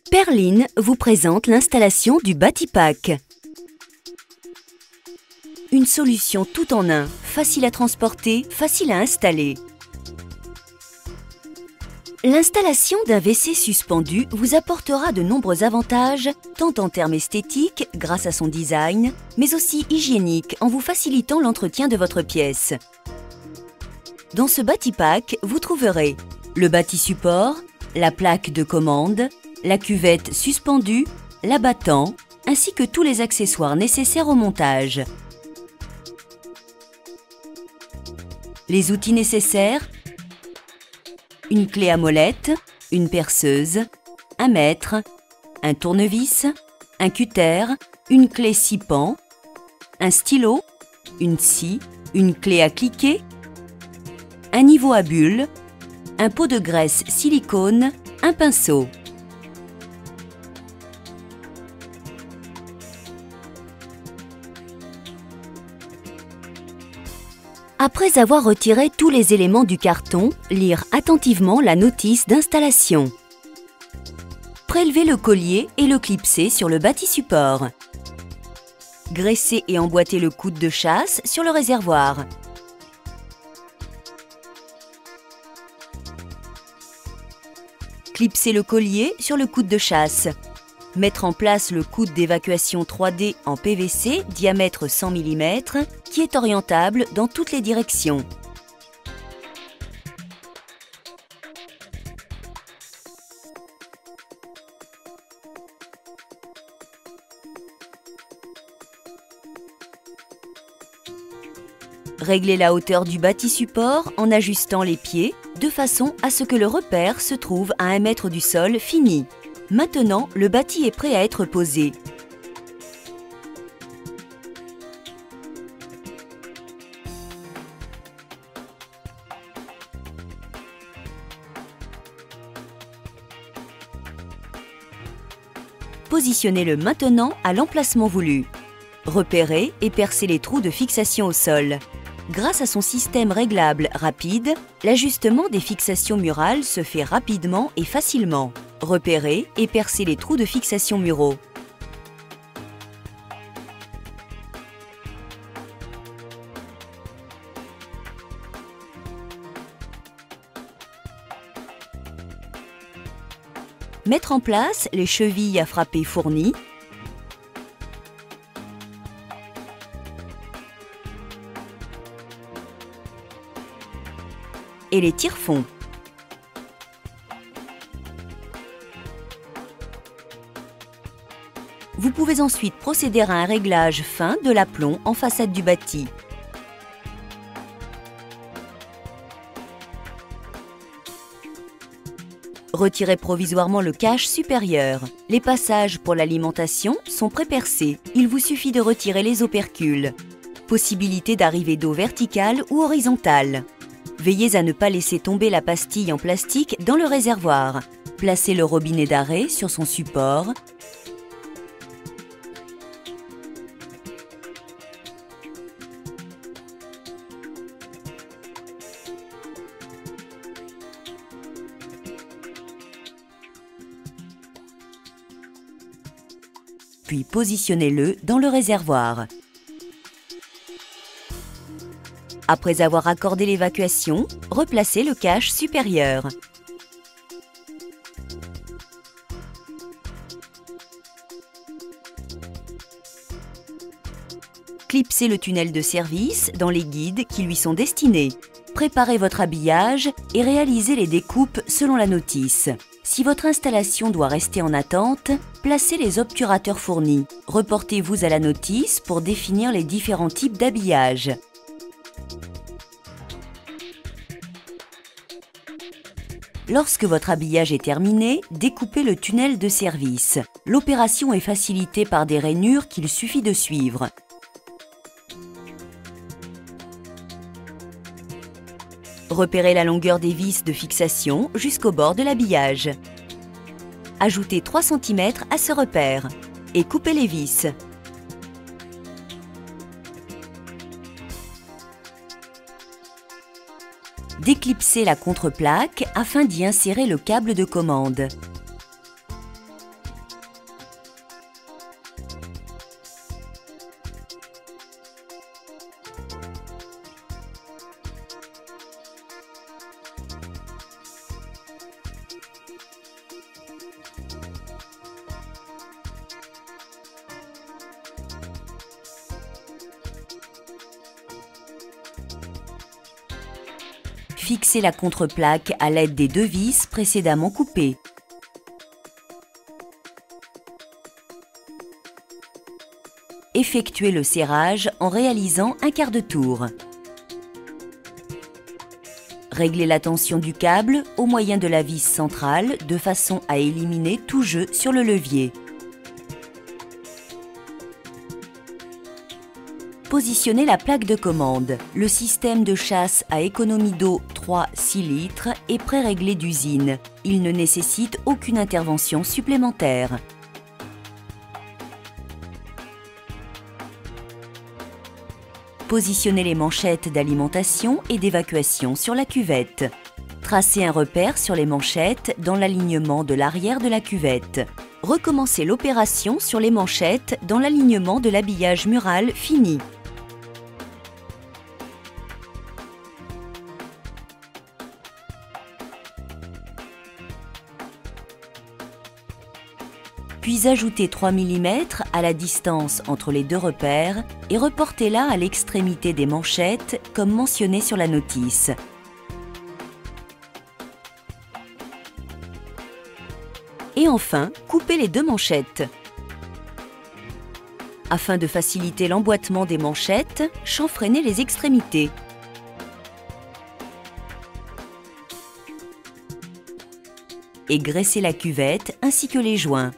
Perline vous présente l'installation du Batipack. Une solution tout en un, facile à transporter, facile à installer. L'installation d'un WC suspendu vous apportera de nombreux avantages, tant en termes esthétiques, grâce à son design, mais aussi hygiéniques en vous facilitant l'entretien de votre pièce. Dans ce Batipack, vous trouverez le bâti-support, la plaque de commande, la cuvette suspendue, l'abattant, ainsi que tous les accessoires nécessaires au montage. Les outils nécessaires: une clé à molette, une perceuse, un mètre, un tournevis, un cutter, une clé 6 pans, un stylo, une scie, une clé à cliquer, un niveau à bulles, un pot de graisse silicone, un pinceau. Après avoir retiré tous les éléments du carton, lire attentivement la notice d'installation. Prélevez le collier et le clipser sur le bâti-support. Graissez et emboîtez le coude de chasse sur le réservoir. Clipsez le collier sur le coude de chasse. Mettre en place le coude d'évacuation 3D en PVC diamètre 100 mm qui est orientable dans toutes les directions. Réglez la hauteur du bâti-support en ajustant les pieds de façon à ce que le repère se trouve à 1 mètre du sol fini. Maintenant, le bâti est prêt à être posé. Positionnez-le maintenant à l'emplacement voulu. Repérez et percez les trous de fixation au sol. Grâce à son système réglable rapide, l'ajustement des fixations murales se fait rapidement et facilement. Repérez et percez les trous de fixation muraux. Mettre en place les chevilles à frapper fournies. Et les tire-fonds. Vous pouvez ensuite procéder à un réglage fin de l'aplomb en façade du bâti. Retirez provisoirement le cache supérieur. Les passages pour l'alimentation sont prépercés. Il vous suffit de retirer les opercules. Possibilité d'arrivée d'eau verticale ou horizontale. Veillez à ne pas laisser tomber la pastille en plastique dans le réservoir. Placez le robinet d'arrêt sur son support. Puis positionnez-le dans le réservoir. Après avoir accordé l'évacuation, replacez le cache supérieur. Clipsez le tunnel de service dans les guides qui lui sont destinés. Préparez votre habillage et réalisez les découpes selon la notice. Si votre installation doit rester en attente, placez les obturateurs fournis. Reportez-vous à la notice pour définir les différents types d'habillage. Lorsque votre habillage est terminé, découpez le tunnel de service. L'opération est facilitée par des rainures qu'il suffit de suivre. Repérez la longueur des vis de fixation jusqu'au bord de l'habillage. Ajoutez 3 cm à ce repère et coupez les vis. Déclipsez la contreplaque afin d'y insérer le câble de commande. Fixez la contreplaque à l'aide des 2 vis précédemment coupées. Effectuez le serrage en réalisant un quart de tour. Réglez la tension du câble au moyen de la vis centrale de façon à éliminer tout jeu sur le levier. Positionnez la plaque de commande. Le système de chasse à économie d'eau 3-6 litres est pré-réglé d'usine. Il ne nécessite aucune intervention supplémentaire. Positionnez les manchettes d'alimentation et d'évacuation sur la cuvette. Tracez un repère sur les manchettes dans l'alignement de l'arrière de la cuvette. Recommencez l'opération sur les manchettes dans l'alignement de l'habillage mural fini. Puis ajoutez 3 mm à la distance entre les 2 repères et reportez-la à l'extrémité des manchettes comme mentionné sur la notice. Et enfin, coupez les 2 manchettes. Afin de faciliter l'emboîtement des manchettes, chanfreinez les extrémités. Et graissez la cuvette ainsi que les joints.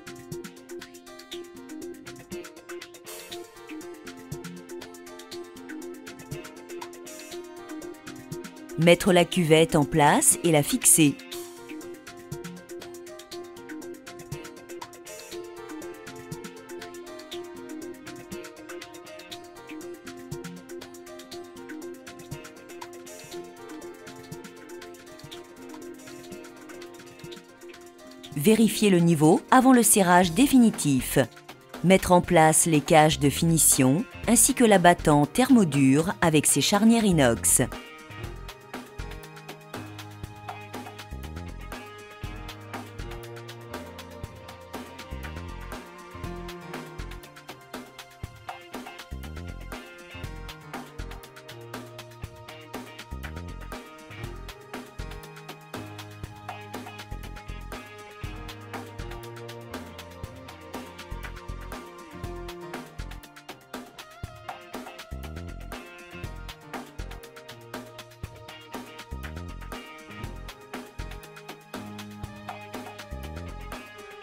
Mettre la cuvette en place et la fixer. Vérifiez le niveau avant le serrage définitif. Mettre en place les cages de finition ainsi que l'abattant thermodur avec ses charnières inox.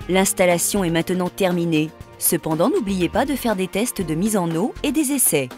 L'installation est maintenant terminée. Cependant, n'oubliez pas de faire des tests de mise en eau et des essais.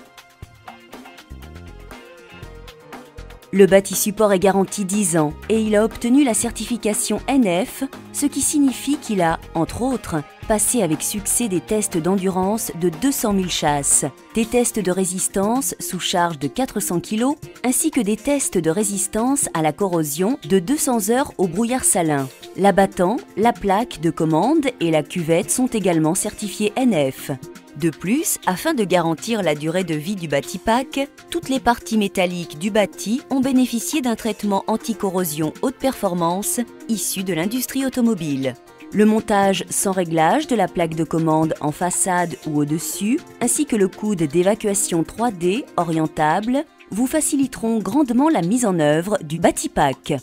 Le bâti support est garanti 10 ans et il a obtenu la certification NF, ce qui signifie qu'il a, entre autres, passé avec succès des tests d'endurance de 200 000 chasses, des tests de résistance sous charge de 400 kg, ainsi que des tests de résistance à la corrosion de 200 heures au brouillard salin. L'abattant, la plaque de commande et la cuvette sont également certifiés NF. De plus, afin de garantir la durée de vie du bâti-pack, toutes les parties métalliques du bâti ont bénéficié d'un traitement anti-corrosion haute performance issu de l'industrie automobile. Le montage sans réglage de la plaque de commande en façade ou au-dessus, ainsi que le coude d'évacuation 3D orientable, vous faciliteront grandement la mise en œuvre du bâti-pack.